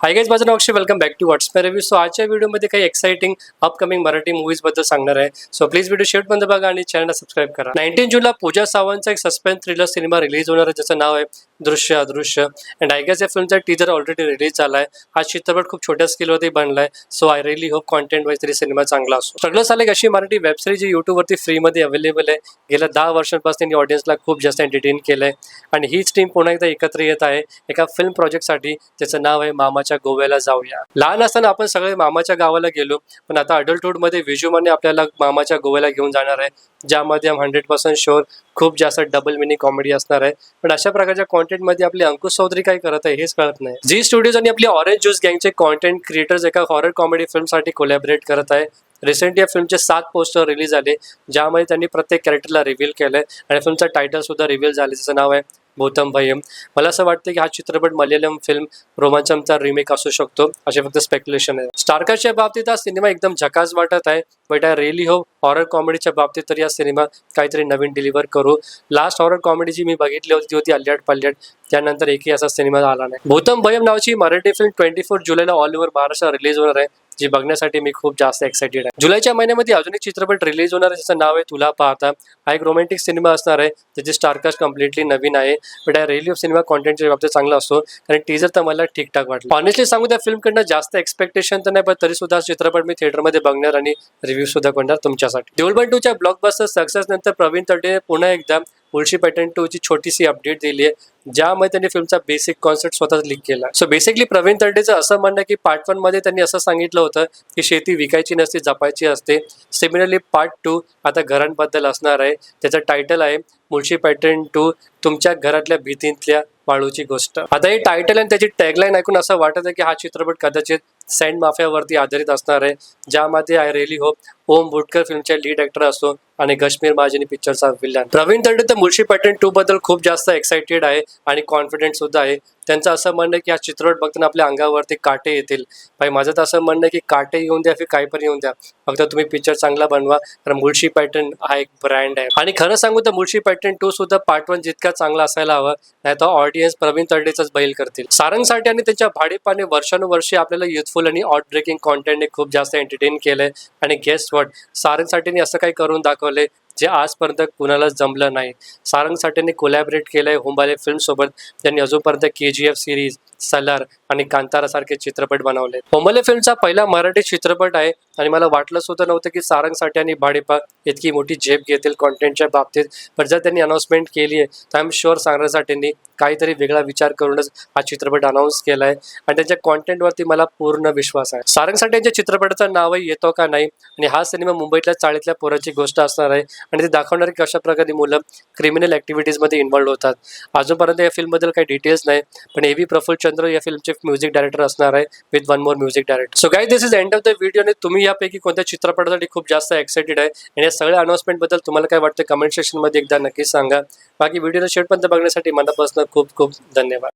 हाय guys, माझं नाव Akshay. Welcome back to what's my review. So आजच्या व्हिडिओमध्ये काही एक्साइटिंग अपकमिंग मराठी मूवीज बद्दल सांगणार आहे. सो प्लीज व्हिडिओ शेवटपर्यंत बघा आणि चॅनलला सबस्क्राईब करा. 19 जूनला पूजा सावंतचा एक सस्पेन्स थ्रिलर सिनेमा रिलीज होणार आहे, ज्याचं नाव आहे दृश्य अदृश्य. अँड आय गेस या फिल्मचा टीजर ऑलरेडी रिलीज झाला आहे. हा चित्रपट खूप छोट्या स्केलवरती बनलाय. So I really hope content wise तरी सिनेमा चांगला असो. स्ट्रगल्स आले अशी मराठी वेबसिरीज जी युट्यूबवरती फ्रीमध्ये अवेलेबल आहे. गेल्या 10 वर्षांपासून त्यांनी ऑडियन्सला खूप जास्त एंटरटेन केलंय आणि हीच टीम पुन्हा एकदा एकत्र येत आहे एका फिल्म प्रोजेक्टसाठी, ज्याचं नाव आहे मामाच्या गोव्याला जाऊया. लहान असताना आपण सगळे मामाच्या गावाला गेलो, पण आता अडल्टहुडमध्ये विजुमाने आपल्याला मामाच्या गोव्याला घेऊन जाणार आहे, ज्यामध्ये 100% शुअर खूप जास्त डबल मिनी कॉमेडी असणार आहे. पण अशा प्रकारच्या कॉन्टेंटमध्ये आपले अंकुश चौधरी काय करत आहे हेच कळत नाही. झी स्टुडिओज आणि आपली ऑरेंज ज्यूस गँगचे कॉन्टेंट क्रिएटर्स एका हॉरर कॉमेडी फिल्मसाठी कोलॅबरेट करत आहे. रिसेंटली या फिल्मचे 7 पोस्टर रिलीज झाले, ज्यामध्ये त्यांनी प्रत्येक कॅरेक्टरला रिव्हील केलंय आणि फिल्मचा टायटल सुद्धा रिव्हील झाले, ज्याचं नाव आहे भूतम भयम. मला असं वाटतं की हा चित्रपट मल्याळम फिल्म रोमांचमचा रिमेक असू शकतो, असे फक्त स्पेक्युलेशन आहे. स्टारकास्टच्या बाबतीत हा सिनेमा एकदम झकास वाटत आहे, but I really hope horror कॉमेडीच्या बाबतीत तर या सिनेमा काहीतरी नवीन डिलिव्हर करू. लास्ट हॉरर कॉमेडी जी मी बघितली होती ती होती अल्ल्याड पल्ल्याड, त्यानंतर एकही असा सिनेमा आला नाही. भूतम भयम नावाची मराठी फिल्म 24 जुलैला ऑल ओव्हर महाराष्ट्र रिलीज होणार आहे, जी बघण्यासाठी मी खूप जास्त एक्साइटेड आहे. जुलैच्या महिन्यामध्ये अजून एक चित्रपट रिलीज होणार आहे, ज्याचं नाव आहे तुला पाहता. हा एक रोमॅन्टिक सिनेमा असणार आहे, त्याची स्टारकास्ट कम्प्लिटली नवीन आहे. बट आय रिअली सिनेमा कॉन्टेंटच्या बाबतीत चांगला असतो, कारण टीजर तर मला ठीकठाक वाटलं. ऑनेस्टली सांगू, त्या फिल्मकडनं जास्त एक्सपेक्टेशन तर नाही, पण तरी सुद्धा चित्रपट मी थिएटरमध्ये बघणार आणि रिव्ह्यू सुद्धा करणार तुमच्यासाठी. देऊळबंद 2च्या ब्लॉकबस्टर सक्सेस नंतर प्रवीण तडे पुन्हा एकदा मुळशी पॅटर्न 2 ची छोटीशी अपडेट दिली आहे, ज्यामध्ये त्यांनी फिल्मचा बेसिक कॉन्सेप्ट स्वतःच लीक केला. सो बेसिकली प्रवीण तडडेचं असं म्हणणं की पार्ट 1 मध्ये त्यांनी असं सांगितलं होतं की शेती विकायची नसते, जपायची असते. सिमिलरली पार्ट 2 आता घरांबद्दल असणार आहे. त्याचं टायटल आहे मुळशी पॅटर्न 2 तुमच्या घरातल्या भीतीतल्या वाळूची गोष्ट. आता हे टायटल आणि त्याची टॅगलाईन ऐकून असं वाटत आहे की हा चित्रपट कदाचित सँड माफियावरती आधारित असणार आहे, ज्यामध्ये I really hope Om Butkar फिल्मचे लीड ऍक्टर असतो आणि कश्मीर महाजनी पिक्चरचा विलन. प्रवीण तडडे तर मुळशी पॅटर्न 2 बद्दल खूप जास्त एक्साइटेड आहे आणि कॉन्फिडेंट सुद्धा आहे. त्यांचं असं म्हणणं आहे की हा चित्रपट बघताना आपल्या अंगावरती काटे येतील. भाई, माझं तर असं म्हणणं आहे की काटे येऊन द्या, काही पण येऊन द्या, फक्त तुम्ही पिक्चर चांगला बनवा, कारण मुळशी पॅटर्न हा एक ब्रँड आहे. आणि खरं सांगू तर मुळशी पॅटर्न 2 सुद्धा पार्ट 1 जितका चांगला असायला हवा, नाही तर ऑडियन्स प्रवीण तडडेचाच बैल करतील. सारंगसाठी आणि त्यांच्या भाडेपाने वर्षानुवर्षे आपल्याला युथफुल आणि आउट ब्रेकिंग कॉन्टेंटने खूप जास्त एंटरटेन केलंय. आणि गेस्ट व्हॉट, सारंगसाठीने असं काही करून दाखवलंय जे आजपर्यंत कुणालाच जमलं नाही. सारंगसाठीने कोलॅबरेट केलंय हुंबाले फिल्म सोबत, त्यांनी अजूनपर्यंत KGF सिरीज, सलार आणि कांतारा सारखे चित्रपट बनवले. हुंबाले फिल्मचा पहिला मराठी चित्रपट आहे आणि मला वाटलं सुद्धा नव्हतं की सारंगसाठी आणि भाडेपा इतकी मोठी झेप घेतील कॉन्टेंटच्या बाबतीत. पण जर त्यांनी अनाउन्समेंट केली आहे तर आय एम शुअर सारंगसाठींनी काहीतरी वेगळा विचार करूनच हा चित्रपट अनाऊन्स केलाय आणि त्यांच्या कॉन्टेंटवरती मला पूर्ण विश्वास आहे. सारंगसाठी यांच्या चित्रपटाचं नावही येतो का नाही, आणि हा सिनेमा मुंबईतल्या चाळीतल्या पोराची गोष्ट असणार आहे आणि ते दाखवणार की कशा प्रकारे मुलं क्रिमिनल ॲक्टिव्हिटीजमध्ये इन्व्हॉल्व होतात. अजूनपर्यंत या फिल्मबद्दल काही डिटेल्स नाही, पण AV प्रफुल्ल चंद्र या फिल्मचे म्युझिक डायरेक्टर असणार आहे with one more music director. So guys, this is end of the video. आणि तुम्ही यापैकी कोणत्या चित्रपटासाठी खूप जास्त एक्साइटेड आहे आणि या सगळ्या अनाउन्समेंटबद्दल तुम्हाला काय वाटतं कमेंट सेक्शनमध्ये एकदा नक्कीच सांगा. बाकी व्हिडिओला शेवटपर्यंत बघण्यासाठी मनापासून खूप खूप धन्यवाद.